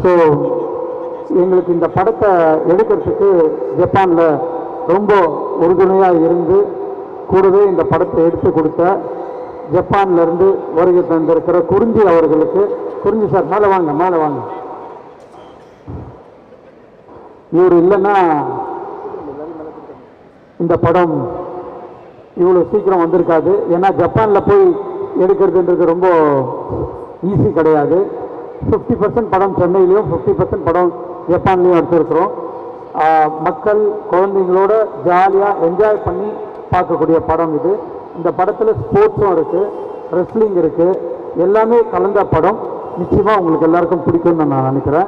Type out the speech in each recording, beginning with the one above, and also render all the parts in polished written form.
So எங்களுக்கு இந்த படத்தை எடுக்கிறதுக்கு ஜப்பானில் ரொம்ப உறுதுணையாக இருந்து கூடவே இந்த படத்தை எடுத்து கொடுத்த ஜப்பான்லேருந்து வருகை தந்திருக்கிற குறிஞ்சி அவர்களுக்கு, குறிஞ்சி சார் மேலே வாங்க, இவர் இல்லைன்னா இந்த படம் இவ்வளோ சீக்கிரம் வந்திருக்காது. ஏன்னா ஜப்பானில் போய் எடுக்கிறதுன்றது ரொம்ப ஈஸி கிடையாது. 50% படம் சென்னையிலையும் 50% படம் ஜப்பான்லேயும் எடுத்துருக்குறோம். மக்கள் குழந்தைங்களோட ஜாலியாக என்ஜாய் பண்ணி பார்க்கக்கூடிய படம் இது. இந்த படத்தில் ஸ்போர்ட்ஸும் இருக்குது, ரெஸ்லிங் இருக்குது, எல்லாமே கலந்த படம். நிச்சயமாக உங்களுக்கு எல்லாருக்கும் பிடிக்கும்னு நான் நினைக்கிறேன்.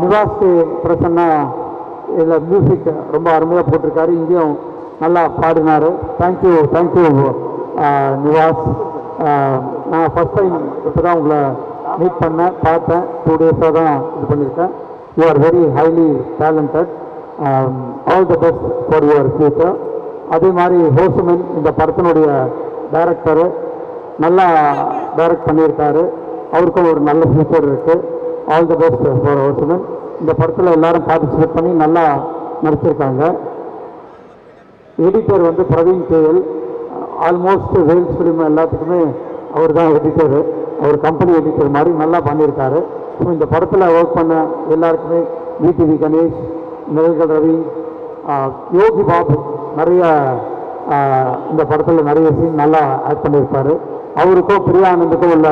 நிவாஸ் பிரசன்னா இதில் மியூசிக் ரொம்ப அருமையாக போட்டிருக்காரு, இங்கேயும் நல்லா பாடினார். தேங்க்யூ நிவாஸ். நான் ஃபஸ்ட் டைம் இப்போ தான் உங்களை மீட் பண்ணேன், பார்த்தேன். 2 டேஸாக தான் இது பண்ணியிருக்கேன். You are very highly talented. All the best for your future. அதே மாதிரி ஹோசுமன் இந்த படத்தினுடைய டைரக்டரு நல்லா டைரக்ட் பண்ணியிருக்காரு, அவருக்கும் ஒரு நல்ல ஃபியூச்சர் இருக்குது. ஆல் த பெஸ்ட் ஃபார் ஹோசுமன். இந்த படத்தில் எல்லாரும் பார்ட்டிசிபேட் பண்ணி நல்லா நடிச்சிருக்காங்க. எடிட்டர் வந்து Praveen KL. Almost Vels Film எல்லாத்துக்குமே அவர் தான் எடிட்டரு, அவர் கம்பெனி எடிட்டர் மாதிரி நல்லா பண்ணியிருக்காரு. ஸோ இந்த படத்தில் ஒர்க் பண்ண எல்லாருக்குமே விடிவி கணேஷ், நிழல்கள் ரவி, யோகி பாபு நிறைய இந்த படத்தில் நிறைய சீன் நல்லா ஆக்ட் பண்ணியிருப்பார். அவருக்கும் பிரியானந்துக்கும் உள்ள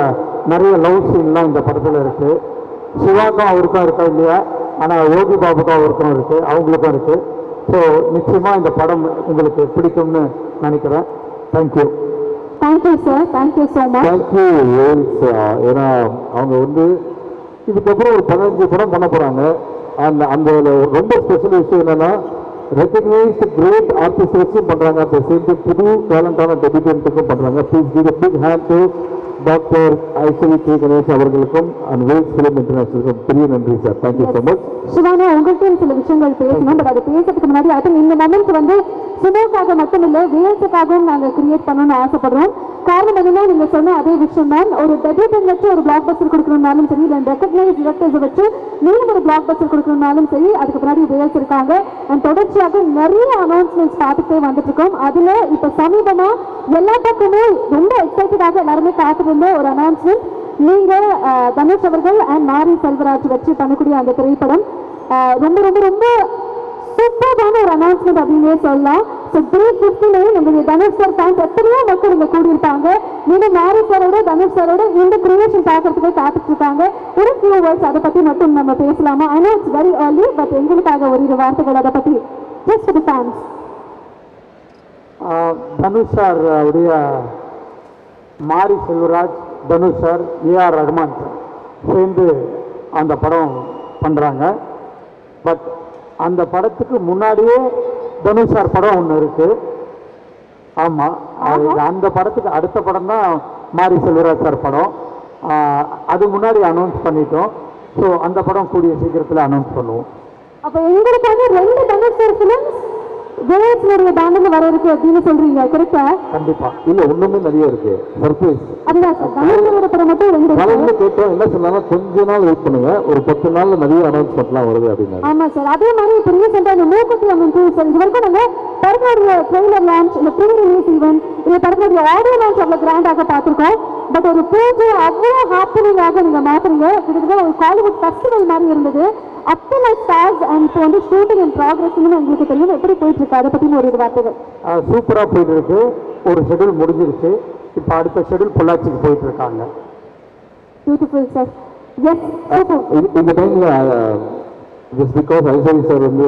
நிறைய லவ் சீன்லாம் இந்த படத்தில் இருக்குது. சிவாக்கும் அவருக்கும் இருக்கா இல்லையா, ஆனால் யோகி பாபுக்கும் அவருக்கும் இருக்குது, அவங்களுக்கும் இருக்குது. ஸோ நிச்சயமாக இந்த படம் உங்களுக்கு பிடிக்கும்னு நினைக்கிறேன். Thank you sir, thank you so much. Thank you Vels. ஏன்னா அவங்க வந்து இதுக்கப்புறம் ஒரு 15 படம் பண்ண போகிறாங்க. அந்த ரொம்ப ஸ்பெஷல் விஷயம் என்னென்னா ரெகக்னைஸ்டு கிரேட் ஆர்டிஸ்ட் வச்சும் பண்ணுறாங்க, அந்த சேர்ந்து புது டேலண்டான டெபியூட்டன்ட்டுக்கும் பண்ணுறாங்க. Please give a big hand to doctor Ishari K Ganesh அவர்களுக்கும் அண்ட் வேல்ஸ் ஃபிலிம் இன்டர்நேஷனலுக்கும் பெரிய நன்றி சார். Thank you so much. சிவானா, உங்கள்கிட்ட சில விஷயங்கள் பேசணும். பட் அது பேசுறதுக்கு முன்னாடி ஐ திங்க் இந்த மொமெண்ட் வந்து சிவாக்காக மட்டும் இல்லை, வேல்ஸுக்காகவும் நாங்கள் கிரியேட் பண்ணணும்னு ஆசைப்படுறோம். காரணம் என்னன்னா, நீங்க சொன்ன அதே விஷயம் தான். ஒரு டெபியூட்டன் வச்சு ஒரு பிளாக் பஸ்டர் கொடுக்கணும்னாலும் சரி, இல்லை ரெகக்னைஸ் டிரெக்டர்ஸை வச்சு நீங்களும் ஒரு பிளாக் பஸ்டர் கொடுக்கணும்னாலும் சரி, அதுக்கு பின்னாடி வேல்ஸ் இருக்காங்க. அண்ட் தொடர்ச்சியாக நிறைய அனௌன்ஸ்மெண்ட்ஸ் பார்த்துட்டே வந்துட்டு இருக்கோம். அதுல இப்ப சமீபமா எல்லா பக்கமே ரொம்ப எக்ஸைட்டடாக எல்லாருமே காத்திருந்த ஒரு அனௌன்ஸ்மெண்ட், நீங்க தனுஷ் அவர்கள் அண்ட் மாரி செல்வராஜ் வச்சு பண்ணக்கூடிய அந்த திரைப்படம் ரொம்ப ரொம்ப ரொம்ப சூப்பரான ஒரு அனௌன்ஸ்மெண்ட் அப்படின்னே சொல்லலாம். ஸோ டே 15 நம்மளுடைய தனுஷ் சார் ஃபேன்ஸ் எத்தனையோ மக்கள் இங்கே கூடியிருப்பாங்க. நீங்கள் மாரி சாரோட தனுஷ் சாரோட இந்த கிரியேஷன் பார்க்கறதுக்கு காத்துட்டு இருக்காங்க. ஒரு ஃபியூ வேர்ட்ஸ் அதை பற்றி மட்டும் நம்ம பேசலாமா? I know it's very early, but எங்களுக்காக ஒரு 2 வார்த்தைகள் அதை பற்றி just for the fans. Dhanush sir உடைய Mari Selvaraj, Dhanush sir, A R Rahman sir சேர்ந்து அந்த படம் பண்ணுறாங்க. பட் அந்த படத்துக்கு முன்னாடியே தனுஷ் சார் படம் ஒன்று இருக்குது. ஆமாம், அந்த படத்துக்கு அடுத்த படம் தான் மாரி செல்வராஜ் சார் படம். அது முன்னாடி அனௌன்ஸ் பண்ணிட்டோம். ஸோ அந்த படம் கூடிய சீக்கிரத்தில் அனௌன்ஸ் பண்ணுவோம். அப்போ எங்களுக்காக 2 தனுஷ் சார் ஃபிலிம்ஸ் வேல்ஸ்னுடைய பேனர்ல வர இருக்கு அப்படின்னு சொல்றீங்க, கரெக்டா? கண்டிப்பா. இல்ல ஒண்ணுமே நிறைய இருக்கு, சர்ப்ரைஸ். அதுதான் சார், தனுஷோட படம் மட்டும் 2 காலையில கேட்டோம். என்ன சொன்னாங்க, கொஞ்ச நாள் வெயிட் பண்ணுங்க, ஒரு 10 நாள்ல நிறைய அனௌன்ஸ்மெண்ட்லாம் வருது அப்படின்னா. ஆமா சார், அதே மாதிரி இப்போ ரீசெண்டா இந்த மூக்குத்தி அம்மன் டூ சார், இது வரைக்கும் நாங்க படத்தோடைய ட்ரெய்லர் லான்ச், இந்த ப்ரீ ரிலீஸ் ஈவென்ட், இந்த படத்தோடைய ஆடியோ லான்ச் அவ்வளவு கிராண்டாக பார்த்துருக்கோம். பட் ஒரு பூஜை அவ்வளோ ஹாப்பனிங்காக நீங்க மாத்துறீங்க. கிட்டத்தட்ட ஒரு காலிவுட் ஃபெஸ்டிவல் மாதிரி இருந்தது. அத்தனை ஸ்டார்ஸ் அண்ட் இப்போ வந்து ஷூட்டிங் இன் ப்ராக்ரஸ்ன்னு உங்களுக்கு தெரியும். எப்படி போயிட்டு இருக்கு, அதை பற்றி ஒரு வார்த்தைகள்? சூப்பராக போயிட்டு இருக்கு. ஒரு ஷெடியூல் முடிஞ்சிருச்சு, இப்போ அடுத்த ஷெடியூல் பொள்ளாச்சிக்கு போயிட்டு இருக்காங்க. Beautiful sir. எஸ், இந்த டைம்ல ஜஸ்ட் பிகாஸ் ஐஸ்வரி சார் வந்து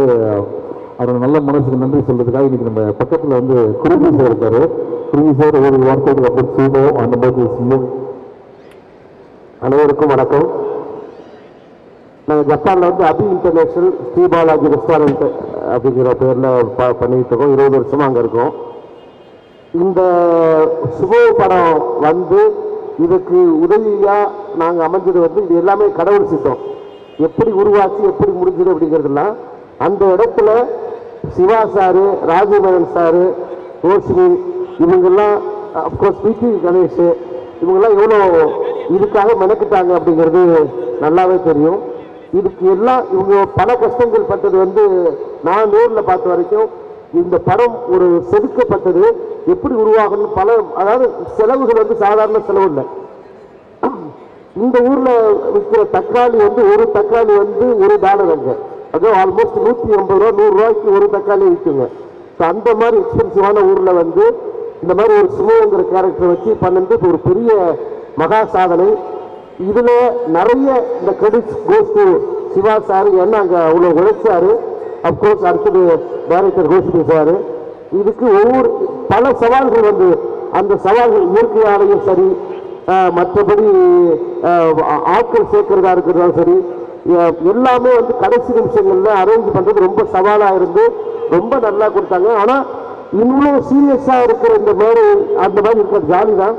அவரோட நல்ல மனசுக்கு நன்றி சொல்றதுக்காக இன்னைக்கு நம்ம பக்கத்தில் வந்து குருவி சார் இருக்காரு. குருவி சார் ஒரு வார்த்தை அப்படி செய்வோம் அந்த மாதிரி செய்யும். அனைவருக்கும் வணக்கம். நாங்கள் ஜப்பானில் வந்து அபி இன்டர்நேஷனல் ஸ்ரீபாலாஜி ரெஸ்டாரண்ட் அப்படிங்கிற பேரில் பண்ணிகிட்டு இருக்கோம். 20 வருஷமாக அங்கே இருக்கோம். இந்த சுப படம் வந்து இதுக்கு உதவியாக நாங்கள் அமைஞ்சது வந்து இது எல்லாமே கடவுள் சித்தம். எப்படி உருவாச்சு எப்படி முடிஞ்சது அப்படிங்கிறதுலாம் அந்த இடத்துல சிவா சாரு, ராஜீவன் சாரு, ரோஷினி, இவங்கெல்லாம் அப்கோர்ஸ் பிடி கணேஷ், இவங்கெல்லாம் எவ்வளோ இதுக்காக மெனக்கிட்டாங்க அப்படிங்கிறது நல்லாவே தெரியும். இதுக்கு எல்லாம் இவங்க பல கஷ்டங்கள் பட்டது வந்து நான் நேரில் பார்த்த வரைக்கும் இந்த படம் ஒரு செதுக்கப்பட்டது எப்படி உருவாகணும் பல, அதாவது செலவுகள் வந்து சாதாரண செலவு இல்லை. இந்த ஊர்ல விற்கிற தக்காளி வந்து ஒரு தக்காளி வந்து $1 அங்க, அதுவும் ஆல்மோஸ்ட் 180 ரூபா 100 ரூபாய்க்கு ஒரு தக்காளி விற்குங்க. ஸோ அந்த மாதிரி எக்ஸ்பென்சிவான ஊர்ல வந்து இந்த மாதிரி ஒரு சுமோங்கிற கேரக்டர் வச்சு பண்ணது ஒரு பெரிய மகா சாதனை. இதுல நிறைய இந்த credits goes to Siva sir, ஏன்னா அங்க அவ்வளவு உழைச்சாரு. அப்கோர்ஸ் அடுத்தது டைரக்டர் கோஸ்டி சார். இதுக்கு ஒவ்வொரு பல சவால்கள் வந்து அந்த சவால்கள் இயற்கையாலையும் சரி, மற்றபடி ஆட்கள் சேர்க்கிறதா இருக்கிறதாலும் சரி, எல்லாமே வந்து கடைசி நிமிஷங்கள்ல அரேஞ்ச் பண்றது ரொம்ப சவாலா இருந்து ரொம்ப நல்லா கொடுத்தாங்க. ஆனா இன்னும் சீரியஸா இருக்கிற இந்த மாதிரி அந்த மாதிரி இருக்கிற ஜாலி தான்.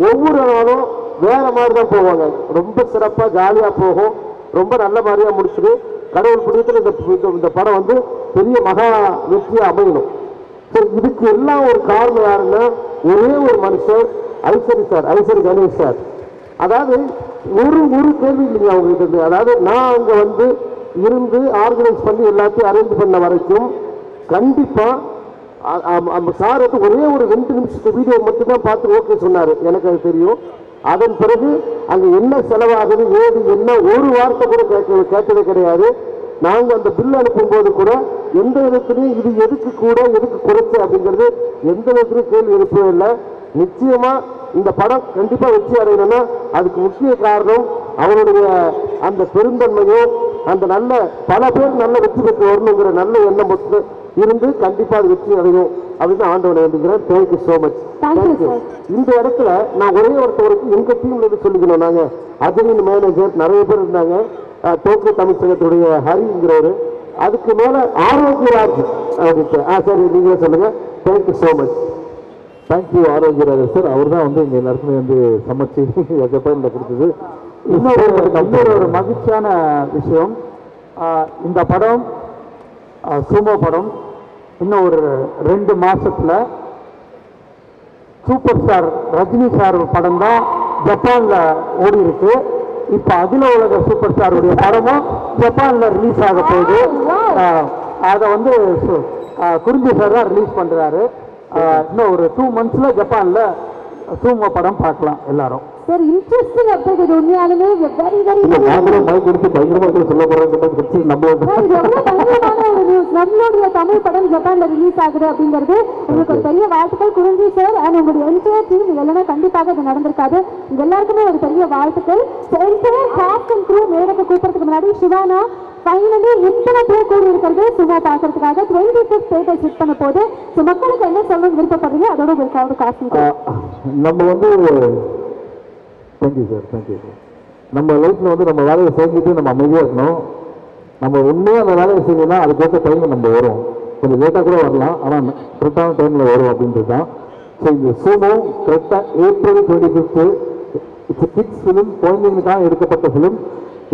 ஒவ்வொரு நாளும் வேற மாதிரி தான் போவாங்க. ரொம்ப சிறப்பா ஜாலியா போகும். ரொம்ப நல்ல மாதிரியா முடிச்சுட்டு கடவுள் புண்ணியத்தில் இந்த படம் வந்து பெரிய மகா வெற்றியா அமையணும். இதுக்கு எல்லாம் ஒரு காரணம் யாருன்னா ஒரே ஒரு மனுஷர், ஐஸ்வரி சார், ஐஸ்வரி கணேஷ் சார். அதாவது ஒரு கேள்வி இல்லைங்க அவங்ககிட்ட இருந்து. அதாவது நான் அங்க வந்து இருந்து ஆர்கனைஸ் பண்ணி எல்லாத்தையும் அரேஞ்ச் பண்ண வரைக்கும் கண்டிப்பா அந்த சார் வந்து ஒரே ஒரு 2 நிமிஷத்து வீடியோ மட்டும்தான் பார்த்து ஓகே சொன்னாரு. எனக்கு அது தெரியும். அதன் பிறகு அங்க என்ன செலவாகுது ஏது என்ன ஒரு வார்த்தை கூட கேட்டதே கிடையாது. நாங்க அந்த பில் அனுப்பும் போது கூட எந்த விதத்திலையும் இது எதுக்கு கூட எதுக்கு குறைச்சு அப்படிங்கிறது எந்த விதத்திலையும் கேள்வி எழுப்பவே இல்லை. நிச்சயமா இந்த படம் கண்டிப்பா வெற்றி அடையணும்னா அதுக்கு முக்கிய காரணம் அவருடைய அந்த பெருந்தன்மையும் அந்த நல்ல பல பேர் நல்ல வெற்றி பெற்று வரணுங்கிற நல்ல எண்ணம் மட்டும் இருந்து கண்டிப்பா அது வெற்றி அடையும் அப்படின்னு ஆண்டவனை வேண்டிக்கிறேன். Thank you so much. தேங்க்யூ. இந்த இடத்துல நான் ஒரே ஒருத்தவருக்கு எங்க டீம்ல இருந்து சொல்லிக்கணும். நாங்க அஜயின் மேனேஜர் நிறைய பேர் இருந்தாங்க. டோக்கியோ தமிழ் சங்கத்துடைய ஹரிங்கிறவர், அதுக்கு மேல ஆரோக்கியராஜ் அப்படின்ட்டு. சரி நீங்களே சொல்லுங்க. Thank you so much. Thank you Arokiyaraj sir. அவர் தான் வந்து எங்க எல்லாருக்குமே வந்து சமைச்சு ஜப்பான்ல கொடுத்தது. இன்னொரு மகிழ்ச்சியான விஷயம், இந்த படம் சூமோ படம் இன்னும் ஒரு 2 மாசத்துல சூப்பர் ஸ்டார் ரஜினி சார் படம் தான் ஜப்பான்ல ஓடி இருக்கு. இப்ப அகில உலக சூப்பர் ஸ்டாருடைய படமும் ஜப்பான்ல ரிலீஸ் ஆக போகுது. அதை வந்து குறிஞ்சி சார் தான் ரிலீஸ் பண்றாரு. இன்னும் ஒரு 2 monthsல ஜப்பான்ல சூமோ படம் பார்க்கலாம் எல்லாரும். Sir interesting update. இது உண்மையாலுமே வெரி வெரி சொல்ல போறேன். நம்மளுடைய தமிழ் படம் ஜப்பான்ல ரிலீஸ் ஆகுது அப்படிங்கிறது உங்களுக்கு ஒரு பெரிய வாழ்த்துக்கள் குறிஞ்சி சார் அண்ட் உங்களுடைய என்டையர் டீம். இல்லைன்னா கண்டிப்பாக இது நடந்திருக்காது. உங்க எல்லாருக்குமே ஒரு பெரிய வாழ்த்துக்கள். என்டையர் காஸ்ட் அண்ட் க்ரூ மேடத்தை கூப்பிடுறதுக்கு முன்னாடி சிவானா ஃபைனலி இத்தனை பேர் கூடி இருக்கிறது சும்மா பார்க்கறதுக்காக 25th தேட்டர் ஷிஃப்ட் பண்ண போது மக்களுக்கு என்ன சொல்லணும்னு விருப்பப்படுறீங்க? அதோட உங்களுக்கு காசு நம்ம வந்து தேங்க்யூ சார். Thank you sir. நம்ம லைஃப்ல வந்து நம்ம வேலையை செஞ்சுட்டு நம்ம அமைதியாக இருக்கணும். நம்ம உண்மையாக அந்த வேலையை செய்யணும்னா அதுக்கேற்ற டைமில் நம்ம வரும். கொஞ்சம் லேட்டாக கூட வரலாம், ஆனால் கரெக்டான டைமில் வரும் அப்படின்றது தான். ஸோ இந்த சூமோ கரெக்டாக April 25th it's kids film, குழந்தைங்களுக்காக எடுக்கப்பட்ட ஃபிலிம்.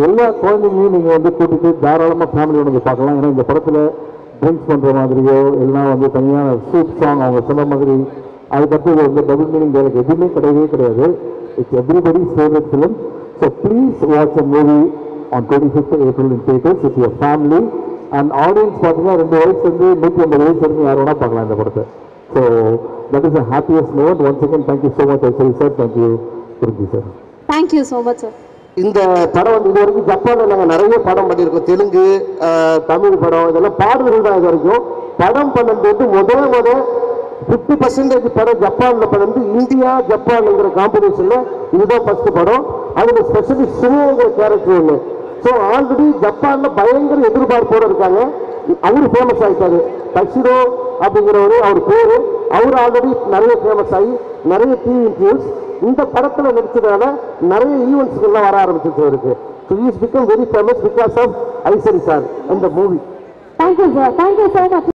எல்லா குழந்தைங்களையும் நீங்கள் வந்து கூட்டிட்டு தாராளமாக ஃபேமிலியோட வந்து பார்க்கலாம். ஏன்னா இந்த படத்தில் ட்ரிங்க்ஸ் பண்ணுற மாதிரியோ எல்லாம் வந்து தனியான சூப் சாங் அவங்க சொன்ன மாதிரி அதுக்கப்புறம் வந்து டபுள் மீனிங் வேலைக்கு எதுவுமே கிடையவே கிடையாது. It's everybody's favorite film. So please watch a movie on 25th April in theaters with your family. And audience பார்த்தீங்கன்னா 2 வயசு வந்து 150 வயசு வரைக்கும் யார் வேணா பார்க்கலாம் இந்த படத்தை. So that is the happiest moment. Once again, thank you so much, Aishwarya sir. Thank you, Kurji sir. Thank you so much sir. இந்த படம் வந்து இது வரைக்கும் ஜப்பானில் நாங்கள் நிறைய படம் பண்ணியிருக்கோம். தெலுங்கு, தமிழ் படம், இதெல்லாம் பாடல்கள் தான். இது வரைக்கும் படம் பண்ணது வந்து முதல் 50% படம் ஜப்பானில் பண்ணது. இந்தியா ஜப்பான்ங்கிற காம்படிஷன்ல இதுதான் ஃபர்ஸ்ட் படம். அதில் ஸ்பெஷலி சுமோங்கிற கேரக்டர் ஒன்று. ஸோ ஆல்ரெடி ஜப்பானில் பயங்கர எதிர்பார்ப்போடு இருக்காங்க. அவரு ஃபேமஸ் ஆகிட்டாரு. தஷிரோ அப்படிங்கிறவரு அவர் பேரு. அவர் ஆல்ரெடி நிறைய ஃபேமஸ் ஆகி நிறைய டிவி இன்டர்வியூஸ் இந்த படத்தில் நடிச்சதால நிறைய ஈவெண்ட்ஸ்கள்லாம் வர ஆரம்பிச்சிருச்சு அவருக்கு. So is become very famous because of Ishari sir இந்த movie. Thank you sir. Thank you sir.